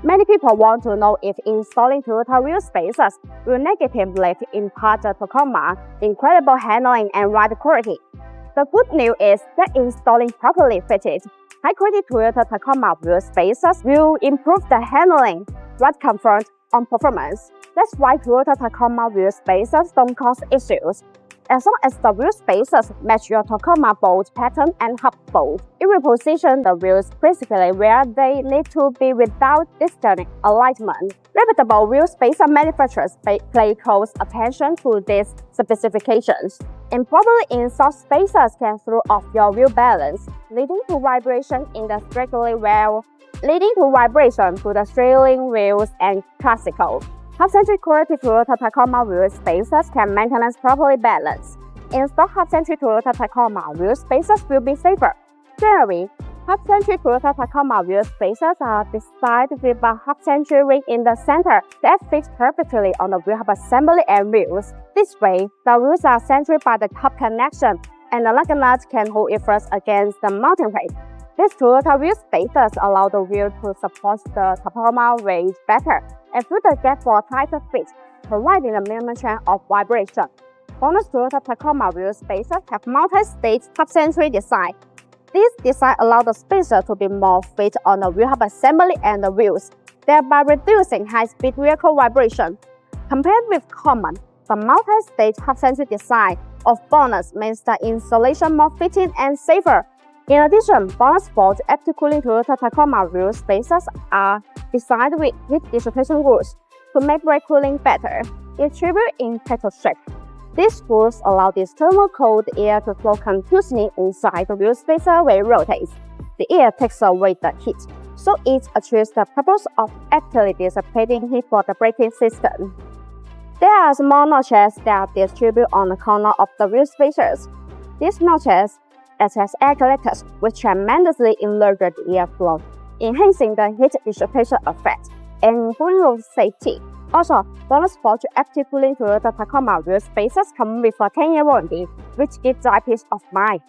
Many people want to know if installing Toyota wheel spacers will negatively impact the Tacoma's incredible handling and ride quality. The good news is that installing properly fitted, high-quality Toyota Tacoma wheel spacers will improve the handling, ride comfort, and performance. That's why Toyota Tacoma wheel spacers don't cause issues. As long as the wheel spacers match your Tacoma bolt pattern and hub bolt, it will position the wheels precisely where they need to be without disturbing alignment. Reputable wheel spacer manufacturers pay close attention to these specifications. Improperly installed spacers can throw off your wheel balance, leading to vibration in the steering wheels and classical. Half-century quality Toyota Tacoma wheel spacers can maintain properly balanced. Installed half-century Toyota Tacoma wheel spacers will be safer. Generally, half-century Toyota Tacoma wheel spacers are designed with a half-century ring in the center that fits perfectly on the wheel hub assembly and wheels. This way, the wheels are centered by the hub connection, and the lug nut can hold it first against the mounting plate. These Toyota wheel spacers allow the wheel to support the Tacoma weight better and fill the gap for a tighter fit, providing a minimum chance of vibration. BONOSS Toyota Tacoma wheel spacers have multi-stage half-century design. This design allows the spacer to be more fit on the wheel hub assembly and the wheels, thereby reducing high-speed vehicle vibration. Compared with common, the multi-stage half-century design of BONOSS makes the installation more fitting and safer. In addition, bloxsport active cooling Toyota Tacoma wheel spacers are designed with heat dissipation rules to make brake cooling better. Distributed in petal shape. These rules allow this thermal cold air to flow continuously inside the wheel spacer when it rotates. The air takes away the heat, so it achieves the purpose of actively dissipating heat for the braking system. There are small notches that are distributed on the corner of the wheel spacers. These notches act as air collectors, which tremendously enlarge the airflow, enhancing the heat dissipation effect and improving road safety. Also, bloxsport active cooling Toyota Tacoma wheel spacers come with a 10-year warranty, which gives the peace of mind.